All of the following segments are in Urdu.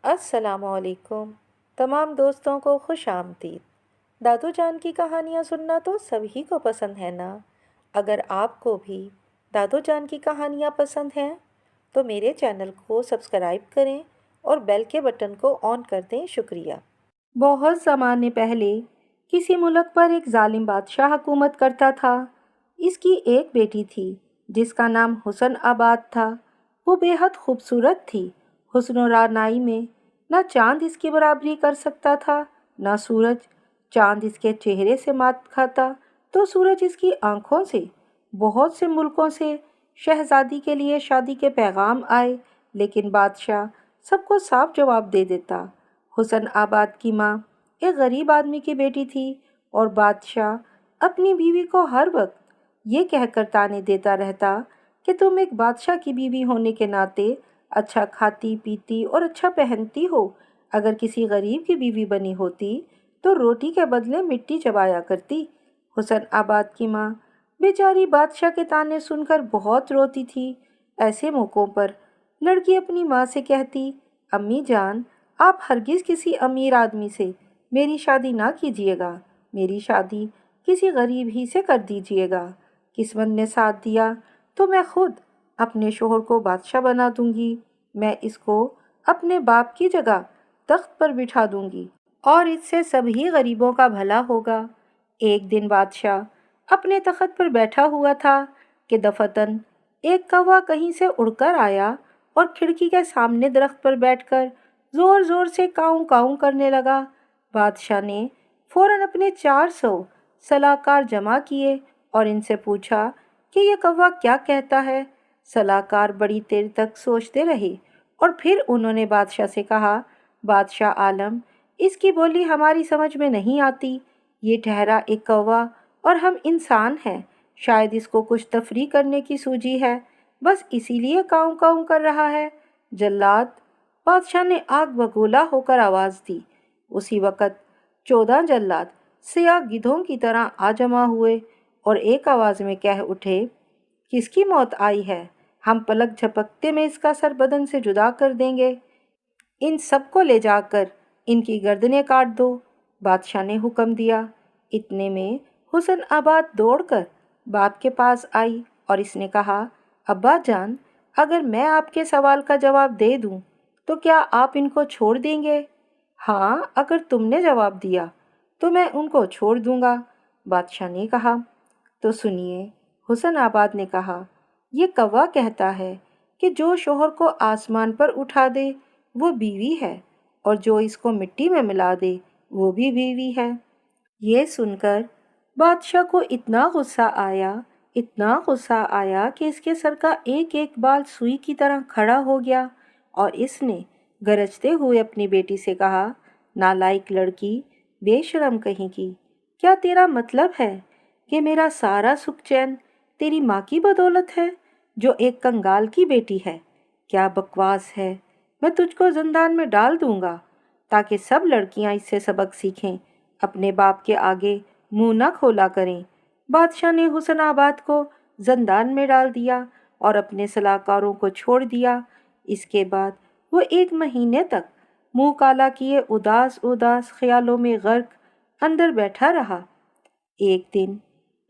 السلام علیکم تمام دوستوں کو خوش آمدید۔ دادو جان کی کہانیاں سننا تو سبھی کو پسند ہے نا؟ اگر آپ کو بھی دادو جان کی کہانیاں پسند ہیں تو میرے چینل کو سبسکرائب کریں اور بیل کے بٹن کو آن کر دیں۔ شکریہ۔ بہت زمانے پہلے کسی ملک پر ایک ظالم بادشاہ حکومت کرتا تھا۔ اس کی ایک بیٹی تھی جس کا نام حسن آباد تھا۔ وہ بے حد خوبصورت تھی۔ حسن و رعنائی میں نہ چاند اس کی برابری کر سکتا تھا نہ سورج۔ چاند اس کے چہرے سے مات کھاتا تو سورج اس کی آنکھوں سے۔ بہت سے ملکوں سے شہزادی کے لیے شادی کے پیغام آئے، لیکن بادشاہ سب کو صاف جواب دے دیتا۔ حسن آباد کی ماں ایک غریب آدمی کی بیٹی تھی اور بادشاہ اپنی بیوی کو ہر وقت یہ کہہ کر طعنے دیتا رہتا کہ تم ایک بادشاہ کی بیوی ہونے کے ناطے اچھا کھاتی پیتی اور اچھا پہنتی ہو، اگر کسی غریب کی بیوی بنی ہوتی تو روٹی کے بدلے مٹی چبایا کرتی۔ حسن آباد کی ماں بیچاری بادشاہ کے طعنے سن کر بہت روتی تھی۔ ایسے موقعوں پر لڑکی اپنی ماں سے کہتی، امی جان، آپ ہرگز کسی امیر آدمی سے میری شادی نہ کیجیے گا، میری شادی کسی غریب ہی سے کر دیجیے گا۔ قسمت نے ساتھ دیا تو میں خود اپنے شوہر کو بادشاہ بنا دوں گی۔ میں اس کو اپنے باپ کی جگہ تخت پر بٹھا دوں گی اور اس سے سبھی غریبوں کا بھلا ہوگا۔ ایک دن بادشاہ اپنے تخت پر بیٹھا ہوا تھا کہ دفعتاً ایک کوا کہیں سے اڑ کر آیا اور کھڑکی کے سامنے درخت پر بیٹھ کر زور زور سے کاؤں کاؤں کرنے لگا۔ بادشاہ نے فوراً اپنے 400 سلاکار جمع کیے اور ان سے پوچھا کہ یہ کوا کیا کہتا ہے۔ سلاکار بڑی دیر تک سوچتے رہے اور پھر انہوں نے بادشاہ سے کہا، بادشاہ عالم، اس کی بولی ہماری سمجھ میں نہیں آتی۔ یہ ٹھہرا ایک کوا اور ہم انسان ہیں، شاید اس کو کچھ تفریح کرنے کی سوجی ہے، بس اسی لیے کاؤں کاؤں کر رہا ہے۔ جلاد، بادشاہ نے آگ بگولا ہو کر آواز دی۔ اسی وقت 14 جلاد سیاہ گدھوں کی طرح آ جمع ہوئے اور ایک آواز میں کہہ اٹھے، کس کی موت آئی ہے؟ ہم پلک جھپکتے میں اس کا سر بدن سے جدا کر دیں گے۔ ان سب کو لے جا کر ان کی گردنیں کاٹ دو۔ بادشاہ نے حکم دیا۔ اتنے میں حسن آباد دوڑ کر باپ کے پاس آئی اور اس نے کہا، ابا جان، اگر میں آپ کے سوال کا جواب دے دوں تو کیا آپ ان کو چھوڑ دیں گے؟ ہاں، اگر تم نے جواب دیا تو میں ان کو چھوڑ دوں گا، بادشاہ نے کہا۔ تو سنیے، حسن آباد نے کہا، یہ کوا کہتا ہے کہ جو شوہر کو آسمان پر اٹھا دے وہ بیوی ہے اور جو اس کو مٹی میں ملا دے وہ بھی بیوی ہے۔ یہ سن کر بادشاہ کو اتنا غصہ آیا کہ اس کے سر کا ایک ایک بال سوئی کی طرح کھڑا ہو گیا اور اس نے گرجتے ہوئے اپنی بیٹی سے کہا، نالائق لڑکی، بے شرم کہیں کی، کیا تیرا مطلب ہے کہ میرا سارا سکھ چین تیری ماں کی بدولت ہے جو ایک کنگال کی بیٹی ہے؟ کیا بکواس ہے! میں تجھ کو زندان میں ڈال دوں گا تاکہ سب لڑکیاں اس سے سبق سیکھیں، اپنے باپ کے آگے منہ نہ کھولا کریں۔ بادشاہ نے حسن آباد کو زندان میں ڈال دیا اور اپنے سلاکاروں کو چھوڑ دیا۔ اس کے بعد وہ 1 مہینے تک منہ کالا کیے اداس خیالوں میں غرق اندر بیٹھا رہا۔ ایک دن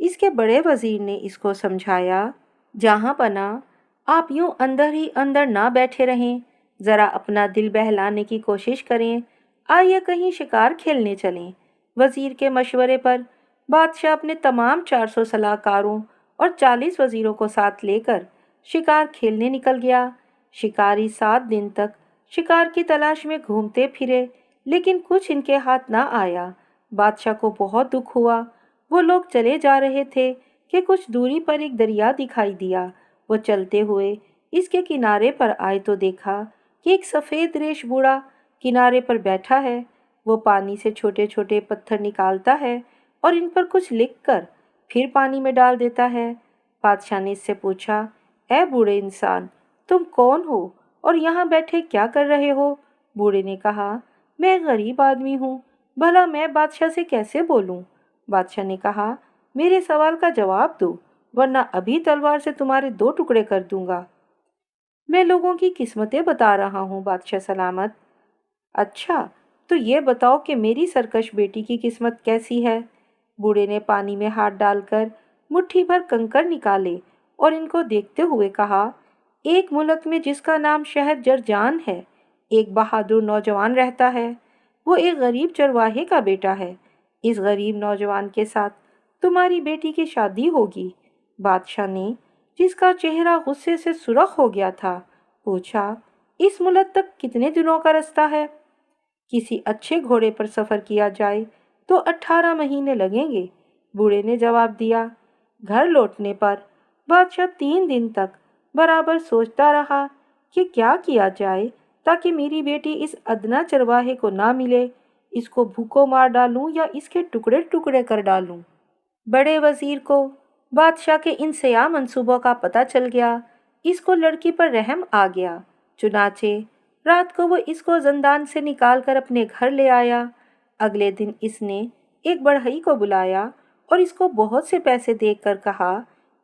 اس کے بڑے وزیر نے اس کو سمجھایا، جہاں پناہ، آپ یوں اندر ہی اندر نہ بیٹھے رہیں، ذرا اپنا دل بہلانے کی کوشش کریں، آئیے کہیں شکار کھیلنے چلیں۔ وزیر کے مشورے پر بادشاہ اپنے تمام 400 سلاکاروں اور 40 وزیروں کو ساتھ لے کر شکار کھیلنے نکل گیا۔ شکاری 7 دن تک شکار کی تلاش میں گھومتے پھرے لیکن کچھ ان کے ہاتھ نہ آیا۔ بادشاہ کو بہت دکھ ہوا۔ وہ لوگ چلے جا رہے تھے کہ کچھ دوری پر ایک دریا دکھائی دیا۔ وہ چلتے ہوئے اس کے کنارے پر آئے تو دیکھا کہ ایک سفید ریش بوڑھا کنارے پر بیٹھا ہے۔ وہ پانی سے چھوٹے چھوٹے پتھر نکالتا ہے اور ان پر کچھ لکھ کر پھر پانی میں ڈال دیتا ہے۔ بادشاہ نے اس سے پوچھا، اے بوڑھے انسان، تم کون ہو اور یہاں بیٹھے کیا کر رہے ہو؟ بوڑھے نے کہا، میں ایک غریب آدمی ہوں، بھلا میں بادشاہ سے کیسے بولوں؟ بادشاہ نے کہا، میرے سوال کا جواب دو ورنہ ابھی تلوار سے تمہارے 2 ٹکڑے کر دوں گا۔ میں لوگوں کی قسمتیں بتا رہا ہوں، بادشاہ سلامت۔ اچھا، تو یہ بتاؤ کہ میری سرکش بیٹی کی قسمت کیسی ہے؟ بوڑھے نے پانی میں ہاتھ ڈال کر مٹھی بھر کنکر نکالے اور ان کو دیکھتے ہوئے کہا، ایک ملک میں جس کا نام شہر جرجان ہے، ایک بہادر نوجوان رہتا ہے۔ وہ ایک غریب چرواہے کا بیٹا ہے۔ اس غریب نوجوان کے ساتھ تمہاری بیٹی کی شادی ہوگی۔ بادشاہ نے، جس کا چہرہ غصے سے سرخ ہو گیا تھا، پوچھا، اس ملک تک کتنے دنوں کا رستہ ہے؟ کسی اچھے گھوڑے پر سفر کیا جائے تو 18 مہینے لگیں گے، بوڑھے نے جواب دیا۔ گھر لوٹنے پر بادشاہ 3 دن تک برابر سوچتا رہا کہ کیا جائے تاکہ میری بیٹی اس ادنا چرواہے کو نہ ملے، اس کو بھوکوں مار ڈالوں یا اس کے ٹکڑے ٹکڑے کر ڈالوں۔ بڑے وزیر کو بادشاہ کے ان سیاہ منصوبوں کا پتہ چل گیا۔ اس کو لڑکی پر رحم آ گیا، چنانچہ رات کو وہ اس کو زندان سے نکال کر اپنے گھر لے آیا۔ اگلے دن اس نے ایک بڑھئی کو بلایا اور اس کو بہت سے پیسے دے کر کہا،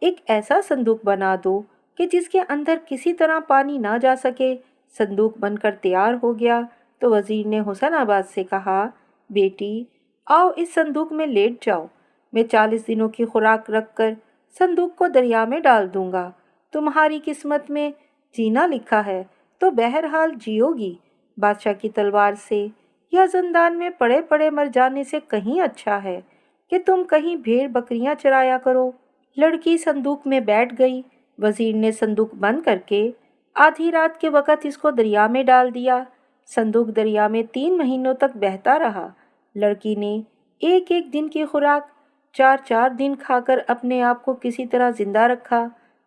ایک ایسا صندوق بنا دو کہ جس کے اندر کسی طرح پانی نہ جا سکے۔ صندوق بن کر تیار ہو گیا تو وزیر نے حسن آباد سے کہا، بیٹی آؤ اس صندوق میں لیٹ جاؤ، میں 40 دنوں کی خوراک رکھ کر صندوق کو دریا میں ڈال دوں گا۔ تمہاری قسمت میں جینا لکھا ہے تو بہرحال جیو گی۔ بادشاہ کی تلوار سے یا زندان میں پڑے پڑے مر جانے سے کہیں اچھا ہے کہ تم کہیں بھیڑ بکریاں چرایا کرو۔ لڑکی صندوق میں بیٹھ گئی۔ وزیر نے صندوق بند کر کے آدھی رات کے وقت اس کو دریا میں ڈال دیا۔ صندوق دریا میں 3 مہینوں تک بہتا رہا۔ لڑکی نے ایک ایک دن کی خوراک 4 دن کھا کر اپنے آپ کو کسی طرح زندہ رکھا۔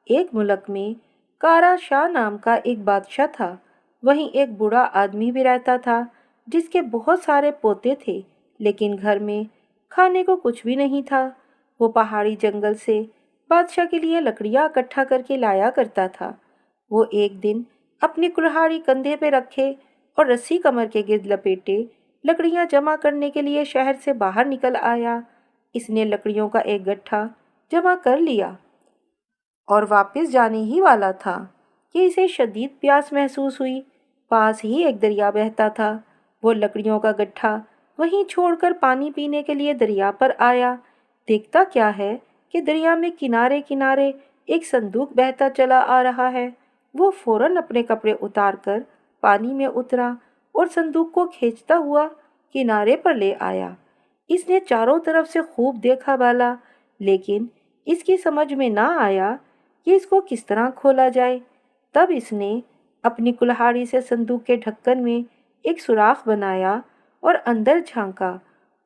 ایک ملک میں کارا شاہ نام کا ایک بادشاہ تھا۔ وہیں ایک بوڑھا آدمی بھی رہتا تھا جس کے بہت سارے پوتے تھے، لیکن گھر میں کھانے کو کچھ بھی نہیں تھا۔ وہ پہاڑی جنگل سے بادشاہ کے لیے لکڑیاں اکٹھا کر کے لایا کرتا تھا۔ وہ ایک دن اپنی کلہاڑی کندھے پہ رکھے اور رسی کمر کے گرد لپیٹے لکڑیاں جمع کرنے کے لیے شہر سے باہر نکل آیا۔ اس نے لکڑیوں کا ایک گٹھا جمع کر لیا اور واپس جانے ہی والا تھا کہ اسے شدید پیاس محسوس ہوئی۔ پاس ہی ایک دریا بہتا تھا۔ وہ لکڑیوں کا گٹھا وہیں چھوڑ کر پانی پینے کے لیے دریا پر آیا۔ دیکھتا کیا ہے کہ دریا میں کنارے کنارے ایک صندوق بہتا چلا آ رہا ہے۔ وہ فوراً اپنے کپڑے اتار کر پانی میں اترا اور صندوق کو کھینچتا ہوا کنارے پر لے آیا۔ اس نے چاروں طرف سے خوب دیکھا بھالا، لیکن اس کی سمجھ میں نہ آیا کہ اس کو کس طرح کھولا جائے۔ تب اس نے اپنی کلہاڑی سے صندوق کے ڈھکن میں ایک سوراخ بنایا اور اندر جھانکا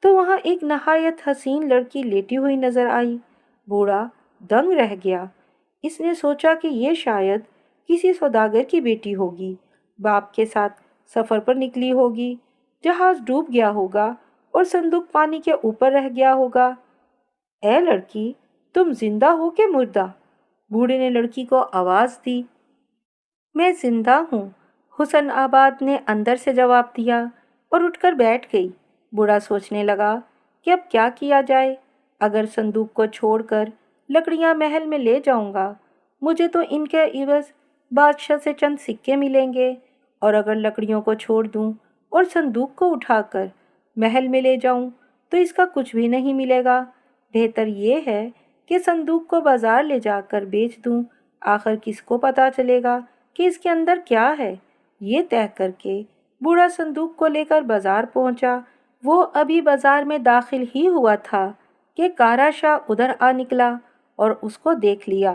تو وہاں ایک نہایت حسین لڑکی لیٹی ہوئی نظر آئی۔ بوڑھا دنگ رہ گیا۔ اس نے سوچا کہ یہ شاید کسی سوداگر کی بیٹی ہوگی، باپ کے ساتھ سفر پر نکلی ہوگی، جہاز ڈوب گیا ہوگا اور صندوق پانی کے اوپر رہ گیا ہوگا۔ اے لڑکی، تم زندہ ہو کہ مردہ؟ بوڑھے نے لڑکی کو آواز دی۔ میں زندہ ہوں، حسن آباد نے اندر سے جواب دیا اور اٹھ کر بیٹھ گئی۔ بوڑھا سوچنے لگا کہ اب کیا کیا جائے۔ اگر صندوق کو چھوڑ کر لکڑیاں محل میں لے جاؤں گا، مجھے تو ان کے عوض بادشاہ سے چند سکے ملیں گے، اور اگر لکڑیوں کو چھوڑ دوں اور صندوق کو اٹھا کر محل میں لے جاؤں تو اس کا کچھ بھی نہیں ملے گا۔ بہتر یہ ہے کہ صندوق کو بازار لے جا کر بیچ دوں، آخر کس کو پتہ چلے گا کہ اس کے اندر کیا ہے۔ یہ طے کر کے بوڑھا صندوق کو لے کر بازار پہنچا۔ وہ ابھی بازار میں داخل ہی ہوا تھا کہ کارا شاہ ادھر آ نکلا اور اس کو دیکھ لیا۔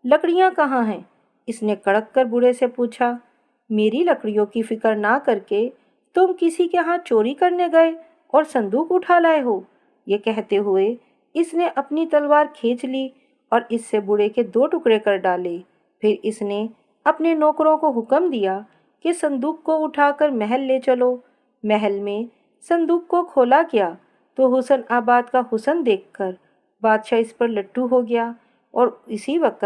لکڑیاں کہاں ہیں؟ اس نے کڑک کر بوڑھے سے پوچھا۔ میری لکڑیوں کی فکر نہ کر کے تم کسی کے ہاں چوری کرنے گئے اور صندوق اٹھا لائے ہو؟ یہ کہتے ہوئے اس نے اپنی تلوار کھینچ لی اور اس سے بوڑھے کے 2 ٹکڑے کر ڈالے۔ پھر اس نے اپنے نوکروں کو حکم دیا کہ صندوق کو اٹھا کر محل لے چلو۔ محل میں صندوق کو کھولا گیا تو حسن آباد کا حسن دیکھ کر بادشاہ اس پر لٹو ہو گیا اور اسی وقت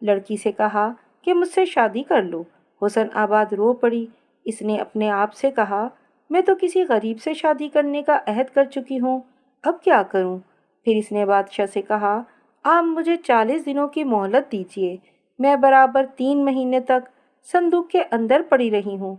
لڑکی سے کہا کہ مجھ سے شادی کر لو۔ حسن آباد رو پڑی۔ اس نے اپنے آپ سے کہا، میں تو کسی غریب سے شادی کرنے کا عہد کر چکی ہوں، اب کیا کروں؟ پھر اس نے بادشاہ سے کہا، آپ مجھے 40 دنوں کی مہلت دیجیے، میں برابر 3 مہینے تک صندوق کے اندر پڑی رہی ہوں،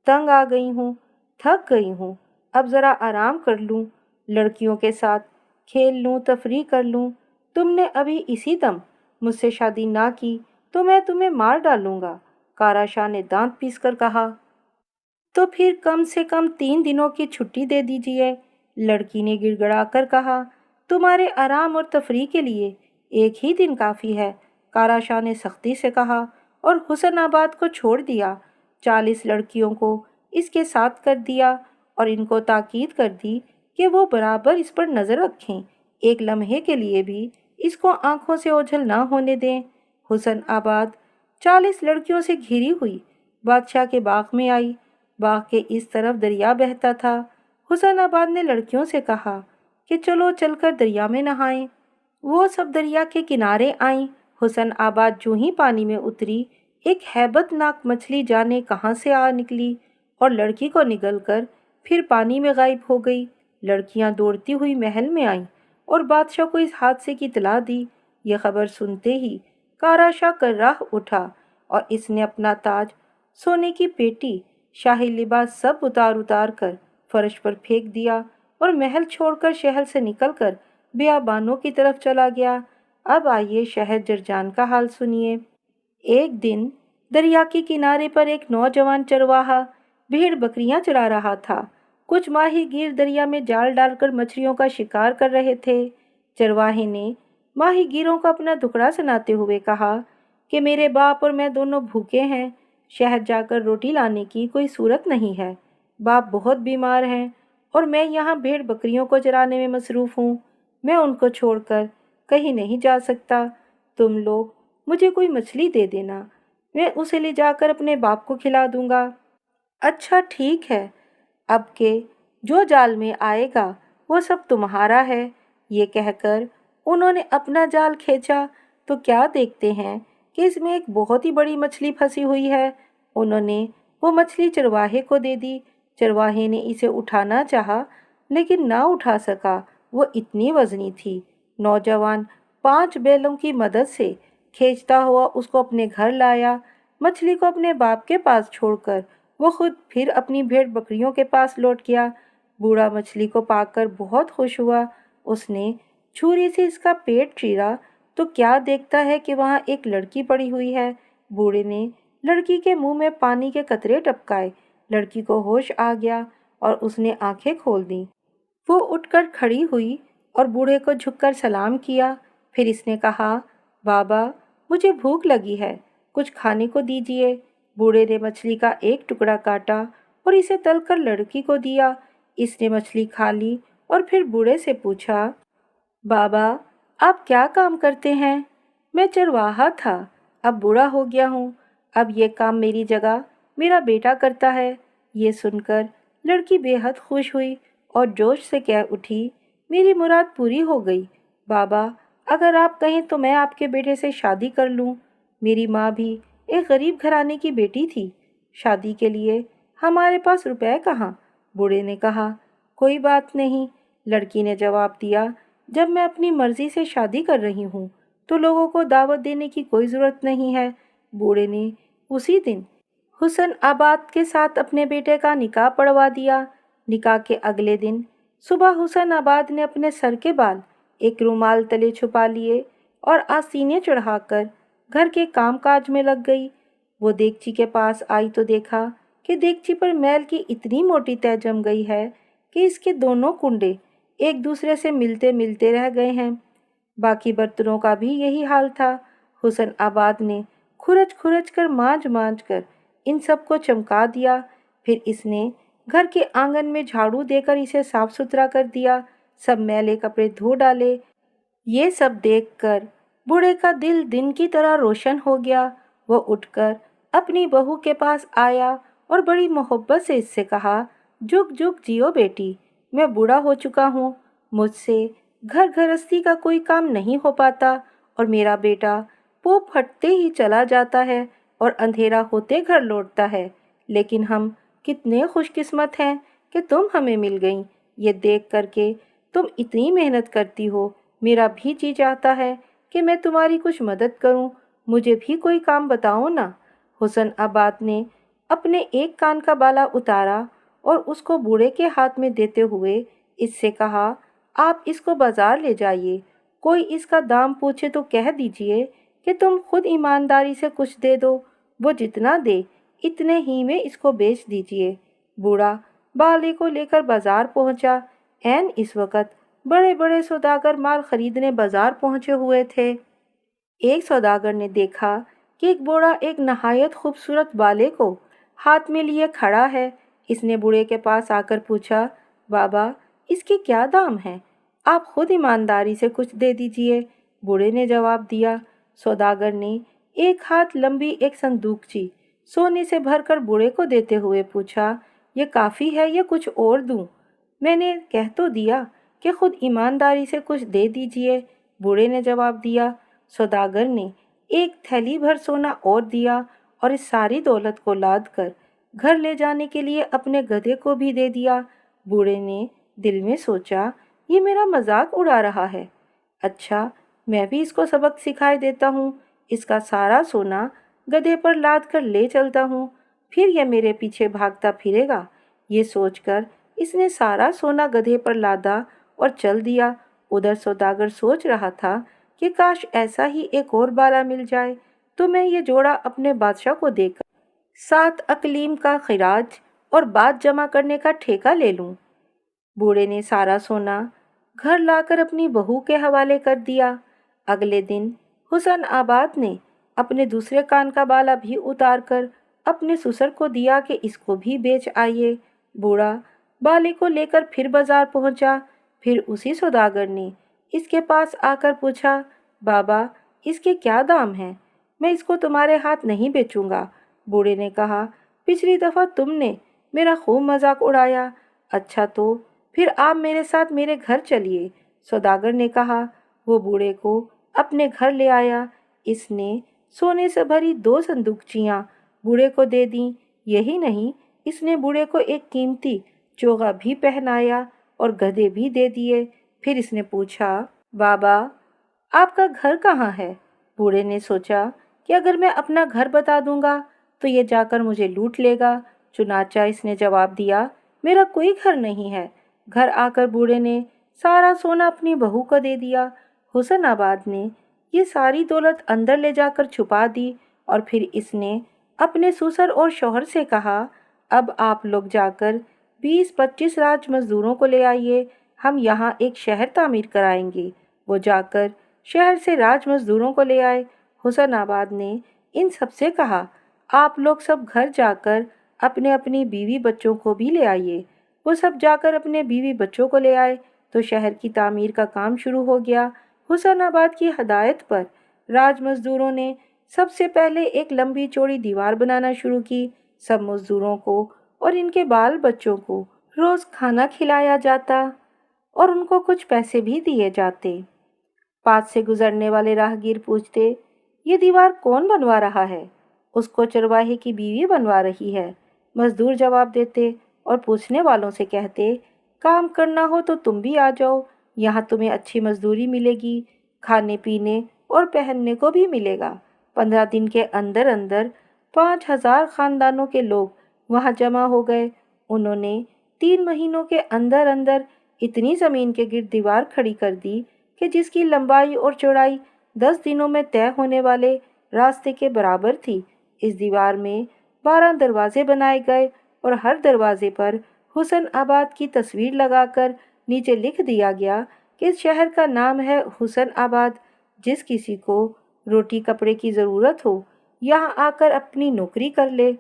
تنگ آ گئی ہوں، تھک گئی ہوں، اب ذرا آرام کر لوں، لڑکیوں کے ساتھ کھیل لوں، تفریح کر لوں۔ تم نے ابھی اسی دم مجھ سے شادی نہ کی تو میں تمہیں مار ڈالوں گا، کارا شاہ نے دانت پیس کر کہا۔ تو پھر کم سے کم 3 دنوں کی چھٹی دے دیجیے، لڑکی نے گڑ گڑا کر کہا۔ تمہارے آرام اور تفریح کے لیے ایک ہی دن کافی ہے، کارا شاہ نے سختی سے کہا، اور حسن آباد کو چھوڑ دیا۔ 40 لڑکیوں کو اس کے ساتھ کر دیا اور ان کو تاکید کر دی کہ وہ برابر اس پر نظر رکھیں، ایک لمحے کے لیے بھی اس کو آنکھوں سے اوجھل نہ ہونے دیں۔ حسن آباد 40 لڑکیوں سے گھری ہوئی بادشاہ کے باغ میں آئی۔ باغ کے اس طرف دریا بہتا تھا۔ حسن آباد نے لڑکیوں سے کہا کہ چلو چل کر دریا میں نہائیں۔ وہ سب دریا کے کنارے آئیں۔ حسن آباد جو ہی پانی میں اتری، ایک ہیبت ناک مچھلی جانے کہاں سے آ نکلی اور لڑکی کو نگل کر پھر پانی میں غائب ہو گئی۔ لڑکیاں دوڑتی ہوئی محل میں آئیں اور بادشاہ کو اس حادثے کی اطلاع دی۔ یہ خبر سنتے ہی کارا شاہ کرراہ اٹھا اور اس نے اپنا تاج، سونے کی پیٹی، شاہی لباس سب اتار کر فرش پر پھینک دیا اور محل چھوڑ کر شہر سے نکل کر بیابانوں کی طرف چلا گیا۔ اب آئیے شہر جرجان کا حال سنیے۔ ایک دن دریا کے کنارے پر ایک نوجوان چرواہا بھیڑ بکریاں چرا رہا تھا۔ کچھ ماہی گیر دریا میں جال ڈال کر مچھلیوں کا شکار کر رہے تھے۔ چرواہے نے ماہی گیروں کو اپنا دکھڑا سناتے ہوئے کہا کہ میرے باپ اور میں دونوں بھوکے ہیں، شہر جا کر روٹی لانے کی کوئی صورت نہیں ہے۔ باپ بہت بیمار ہیں اور میں یہاں بھیڑ بکریوں کو چرانے میں مصروف ہوں، میں ان کو چھوڑ کر کہیں نہیں جا سکتا۔ تم لوگ مجھے کوئی مچھلی دے دینا، میں اسے لے جا کر اپنے باپ کو کھلا دوں گا۔ اچھا ٹھیک ہے، اب کہ جو جال میں آئے گا وہ سب تمہارا ہے۔ یہ کہہ کر انہوں نے اپنا جال کھینچا تو کیا دیکھتے ہیں کہ اس میں ایک بہت ہی بڑی مچھلی پھنسی ہوئی ہے۔ انہوں نے وہ مچھلی چرواہے کو دے دی۔ چرواہے نے اسے اٹھانا چاہا لیکن نہ اٹھا سکا، وہ اتنی وزنی تھی۔ نوجوان 5 بیلوں کی مدد سے کھینچتا ہوا اس کو اپنے گھر لایا۔ مچھلی کو اپنے باپ کے پاس چھوڑ کر وہ خود پھر اپنی بھیڑ بکریوں کے پاس لوٹ گیا۔ بوڑھا مچھلی کو پا کر بہت خوش ہوا۔ اس نے چھری سے اس کا پیٹ چیرا تو کیا دیکھتا ہے کہ وہاں ایک لڑکی پڑی ہوئی ہے۔ بوڑھے نے لڑکی کے منہ میں پانی کے قطرے ٹپکائے۔ لڑکی کو ہوش آ گیا اور اس نے آنکھیں کھول دیں۔ وہ اٹھ کر کھڑی ہوئی اور بوڑھے کو جھک کر سلام کیا۔ پھر اس نے کہا، بابا مجھے بھوک لگی ہے، کچھ کھانے کو دیجیے۔ بوڑھے نے مچھلی کا ایک ٹکڑا کاٹا اور اسے تل کر لڑکی کو دیا۔ اس نے مچھلی کھا لی اور پھر بوڑھے سے پوچھا، بابا آپ کیا کام کرتے ہیں؟ میں چرواہا تھا، اب بوڑھا ہو گیا ہوں، اب یہ کام میری جگہ میرا بیٹا کرتا ہے۔ یہ سن کر لڑکی بے حد خوش ہوئی اور جوش سے کہہ اٹھی، میری مراد پوری ہو گئی۔ بابا اگر آپ کہیں تو میں آپ کے بیٹے سے شادی کر لوں۔ میری ماں بھی ایک غریب گھرانے کی بیٹی تھی، شادی کے لیے ہمارے پاس روپے کہاں؟ بوڑھے نے کہا، کوئی بات نہیں، لڑکی نے جواب دیا، جب میں اپنی مرضی سے شادی کر رہی ہوں تو لوگوں کو دعوت دینے کی کوئی ضرورت نہیں ہے۔ بوڑھے نے اسی دن حسن آباد کے ساتھ اپنے بیٹے کا نکاح پڑھوا دیا۔ نکاح کے اگلے دن صبح حسن آباد نے اپنے سر کے بال ایک رومال تلے چھپا لیے اور آستینے چڑھا کر گھر کے کام کاج میں لگ گئی۔ وہ دیگچی کے پاس آئی تو دیکھا کہ دیگچی پر میل کی اتنی موٹی تہ جم گئی ہے کہ اس کے دونوں کنڈے ایک دوسرے سے ملتے ملتے رہ گئے ہیں۔ باقی برتنوں کا بھی یہی حال تھا۔ حسن آباد نے کھرچ کھرچ کر مانج مانج کر ان سب کو چمکا دیا۔ پھر اس نے گھر کے آنگن میں جھاڑو دے کر اسے صاف ستھرا کر دیا، سب میلے کپڑے دھو ڈالے۔ یہ سب دیکھ کر بوڑھے کا دل دن کی طرح روشن ہو گیا۔ وہ اٹھ کر اپنی بہو کے پاس آیا اور بڑی محبت سے اس سے کہا، جگ جگ جیو بیٹی، میں بوڑھا ہو چکا ہوں، مجھ سے گھر گھرستی کا کوئی کام نہیں ہو پاتا اور میرا بیٹا پوپ پھٹتے ہی چلا جاتا ہے اور اندھیرا ہوتے گھر لوٹتا ہے، لیکن ہم کتنے خوش قسمت ہیں کہ تم ہمیں مل گئیں۔ یہ دیکھ کر کہ تم اتنی محنت کرتی ہو، میرا بھی جی چاہتا ہے کہ میں تمہاری کچھ مدد کروں، مجھے بھی کوئی کام بتاؤ نا۔ حسن آباد نے اپنے ایک کان کا بالا اتارا اور اس کو بوڑھے کے ہاتھ میں دیتے ہوئے اس سے کہا، آپ اس کو بازار لے جائیے، کوئی اس کا دام پوچھے تو کہہ دیجئے کہ تم خود ایمانداری سے کچھ دے دو، وہ جتنا دے اتنے ہی میں اس کو بیچ دیجئے۔ بوڑھا بالے کو لے کر بازار پہنچا۔ عین اس وقت بڑے بڑے سوداگر مال خریدنے بازار پہنچے ہوئے تھے۔ ایک سوداگر نے دیکھا کہ ایک بوڑھا ایک نہایت خوبصورت بالے کو ہاتھ میں لیے کھڑا ہے۔ اس نے بوڑھے کے پاس آ کر پوچھا، بابا اس کے کیا دام ہیں؟ آپ خود ایمانداری سے کچھ دے دیجئے۔ بوڑھے نے جواب دیا۔ سوداگر نے ایک ہاتھ لمبی ایک صندوقچی سونے سے بھر کر بوڑھے کو دیتے ہوئے پوچھا، یہ کافی ہے یا کچھ اور دوں؟ میں نے کہہ تو دیا کہ خود ایمانداری سے کچھ دے دیجئے، بوڑھے نے جواب دیا۔ سوداگر نے ایک تھیلی بھر سونا اور دیا اور اس ساری دولت کو لاد کر گھر لے جانے کے لیے اپنے گدھے کو بھی دے دیا۔ بوڑھے نے دل میں سوچا، یہ میرا مذاق اڑا رہا ہے، اچھا میں بھی اس کو سبق سکھائے دیتا ہوں، اس کا سارا سونا گدھے پر لاد کر لے چلتا ہوں، پھر یہ میرے پیچھے بھاگتا پھرے گا۔ یہ سوچ کر اس نے سارا سونا گدھے پر لادا اور چل دیا۔ ادھر سوداگر سوچ رہا تھا کہ کاش ایسا ہی ایک اور بالا مل جائے تو میں یہ جوڑا اپنے بادشاہ کو دے کر 7 اقلیم کا خراج اور بات جمع کرنے کا ٹھیکہ لے لوں۔ بوڑھے نے سارا سونا گھر لا کر اپنی بہو کے حوالے کر دیا۔ اگلے دن حسن آباد نے اپنے دوسرے کان کا بالا بھی اتار کر اپنے سسر کو دیا کہ اس کو بھی بیچ آئیے۔ بوڑھا بالے کو لے کر پھر بازار پہنچا۔ پھر اسی سوداگر نے اس کے پاس آ کر پوچھا، بابا اس کے کیا دام ہیں؟ میں اس کو تمہارے ہاتھ نہیں بیچوں گا۔ بوڑھے نے کہا، پچھلی دفعہ تم نے میرا خوب مذاق اڑایا، اچھا تو پھر آپ میرے ساتھ میرے گھر چلیے۔ سوداگر نے کہا۔ وہ بوڑھے کو اپنے گھر لے آیا۔ اس نے سونے سے بھری 2 صندوقچیاں بوڑھے کو دے دیں۔ یہی نہیں، اس نے بوڑھے کو ایک قیمتی چوغا بھی پہنایا اور گدھے بھی دے دیے۔ پھر اس نے پوچھا، بابا آپ کا گھر کہاں ہے؟ بوڑھے نے سوچا کہ اگر میں اپنا گھر بتا دوں گا تو یہ جا کر مجھے لوٹ لے گا، چنانچہ اس نے جواب دیا، میرا کوئی گھر نہیں ہے۔ گھر آ کر بوڑھے نے سارا سونا اپنی بہو کو دے دیا۔ حسن آباد نے یہ ساری دولت اندر لے جا کر چھپا دی اور پھر اس نے اپنے سسر اور شوہر سے کہا، اب آپ لوگ جا کر 20-25 راج مزدوروں کو لے آئیے، ہم یہاں ایک شہر تعمیر کرائیں گے۔ وہ جا کر شہر سے راج مزدوروں کو لے آئے۔ حسن آباد نے ان سب سے کہا، آپ لوگ سب گھر جا کر اپنے اپنی بیوی بچوں کو بھی لے آئیے۔ وہ سب جا کر اپنے بیوی بچوں کو لے آئے تو شہر کی تعمیر کا کام شروع ہو گیا۔ حسن آباد کی ہدایت پر راج مزدوروں نے سب سے پہلے ایک لمبی چوڑی دیوار بنانا شروع کی۔ سب مزدوروں کو اور ان کے بال بچوں کو روز کھانا کھلایا جاتا اور ان کو کچھ پیسے بھی دیے جاتے۔ پاس سے گزرنے والے راہگیر پوچھتے، یہ دیوار کون بنوا رہا ہے؟ اس کو چرواہے کی بیوی بنوا رہی ہے، مزدور جواب دیتے اور پوچھنے والوں سے کہتے، کام کرنا ہو تو تم بھی آ جاؤ، یہاں تمہیں اچھی مزدوری ملے گی، کھانے پینے اور پہننے کو بھی ملے گا۔ 15 دن کے اندر اندر 5000 خاندانوں کے لوگ وہاں جمع ہو گئے۔ انہوں نے 3 مہینوں کے اندر اندر اتنی زمین کے گرد دیوار کھڑی کر دی کہ جس کی لمبائی اور چوڑائی 10 دنوں میں طے ہونے والے راستے کے برابر تھی۔ اس دیوار میں 12 دروازے بنائے گئے اور ہر دروازے پر حسن آباد کی تصویر لگا کر نیچے لکھ دیا گیا کہ اس شہر کا نام ہے حسن آباد، جس کسی کو روٹی کپڑے کی ضرورت ہو یہاں آ کر اپنی نوکری کر لے۔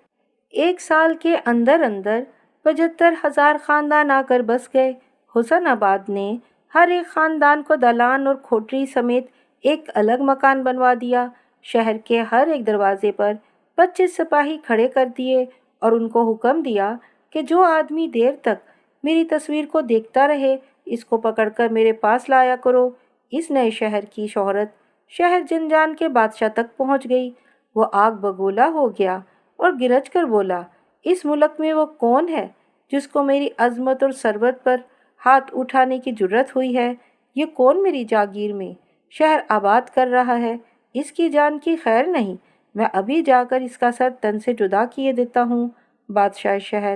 1 سال کے اندر اندر 75,000 خاندان آ کر بس گئے۔ حسن آباد نے ہر ایک خاندان کو دلان اور کھوٹری سمیت ایک الگ مکان بنوا دیا۔ شہر کے ہر ایک دروازے پر 25 سپاہی کھڑے کر دیے اور ان کو حکم دیا کہ جو آدمی دیر تک میری تصویر کو دیکھتا رہے اس کو پکڑ کر میرے پاس لایا کرو۔ اس نئے شہر کی شہرت شہر جنجان کے بادشاہ تک پہنچ گئی۔ وہ آگ بگولا ہو گیا اور گرج کر بولا، اس ملک میں وہ کون ہے جس کو میری عظمت اور ثروت پر ہاتھ اٹھانے کی جرت ہوئی ہے؟ یہ کون میری جاگیر میں شہر آباد کر رہا ہے؟ اس کی جان کی خیر نہیں، میں ابھی جا کر اس کا سر تن سے جدا کیے دیتا ہوں۔ بادشاہ شہر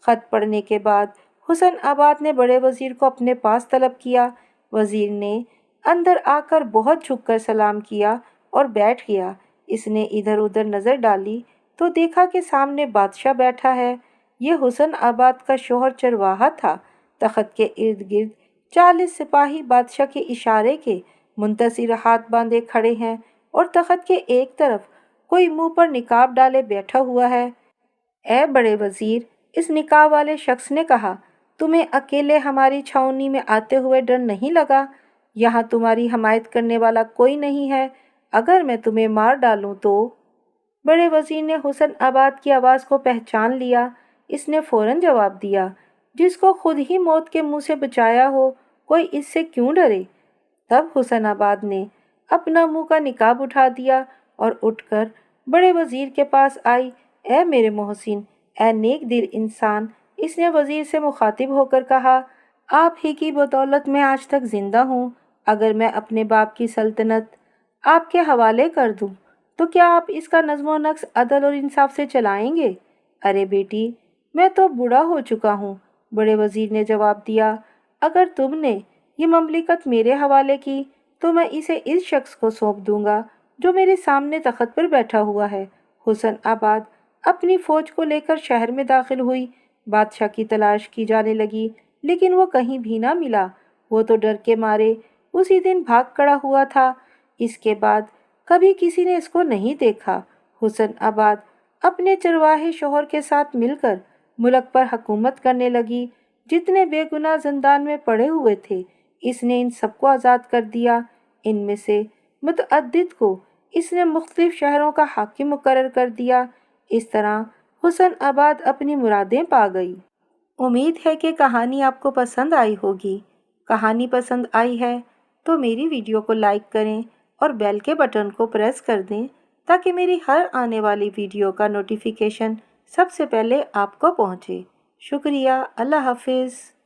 خط پڑھنے کے بعد حسن آباد نے بڑے وزیر کو اپنے پاس طلب کیا۔ وزیر نے اندر آ کر بہت جھک کر سلام کیا اور بیٹھ گیا۔ اس نے ادھر ادھر نظر ڈالی تو دیکھا کہ سامنے بادشاہ بیٹھا ہے۔ یہ حسن آباد کا شوہر چرواہا تھا۔ تخت کے ارد گرد 40 سپاہی بادشاہ کے اشارے کے منتصر ہاتھ باندھے کھڑے ہیں اور تخت کے ایک طرف کوئی منہ پر نقاب ڈالے بیٹھا ہوا ہے۔ اے بڑے وزیر، اس نقاب والے شخص نے کہا، تمہیں اکیلے ہماری چھاؤنی میں آتے ہوئے ڈر نہیں لگا؟ یہاں تمہاری حمایت کرنے والا کوئی نہیں ہے۔ اگر میں تمہیں مار ڈالوں تو؟ بڑے وزیر نے حسن آباد کی آواز کو پہچان لیا۔ اس نے فوراً جواب دیا، جس کو خود ہی موت کے منہ سے بچایا ہو، کوئی اس سے کیوں ڈرے؟ تب حسن آباد نے اپنا منہ کا نقاب اٹھا دیا اور اٹھ کر بڑے وزیر کے پاس آئی۔ اے میرے محسن، اے نیک دل انسان، اس نے وزیر سے مخاطب ہو کر کہا، آپ ہی کی بدولت میں آج تک زندہ ہوں۔ اگر میں اپنے باپ کی سلطنت آپ کے حوالے کر دوں تو کیا آپ اس کا نظم و نسق عدل اور انصاف سے چلائیں گے؟ ارے بیٹی، میں تو بوڑھا ہو چکا ہوں۔ بڑے وزیر نے جواب دیا، اگر تم نے یہ مملکت میرے حوالے کی تو میں اسے اس شخص کو سونپ دوں گا جو میرے سامنے تخت پر بیٹھا ہوا ہے۔ حسن آباد اپنی فوج کو لے کر شہر میں داخل ہوئی۔ بادشاہ کی تلاش کی جانے لگی لیکن وہ کہیں بھی نہ ملا۔ وہ تو ڈر کے مارے اسی دن بھاگ کھڑا ہوا تھا۔ اس کے بعد کبھی کسی نے اس کو نہیں دیکھا۔ حسن آباد اپنے چرواہے شوہر کے ساتھ مل کر ملک پر حکومت کرنے لگی۔ جتنے بے گناہ زندان میں پڑے ہوئے تھے اس نے ان سب کو آزاد کر دیا۔ ان میں سے متعدد کو اس نے مختلف شہروں کا حاکم مقرر کر دیا۔ اس طرح حسن آباد اپنی مرادیں پا گئی۔ امید ہے کہ کہانی آپ کو پسند آئی ہوگی۔ کہانی پسند آئی ہے تو میری ویڈیو کو لائک کریں اور بیل کے بٹن کو پریس کر دیں تاکہ میری ہر آنے والی ویڈیو کا نوٹیفیکیشن سب سے پہلے آپ کو پہنچے۔ شکریہ۔ اللہ حافظ۔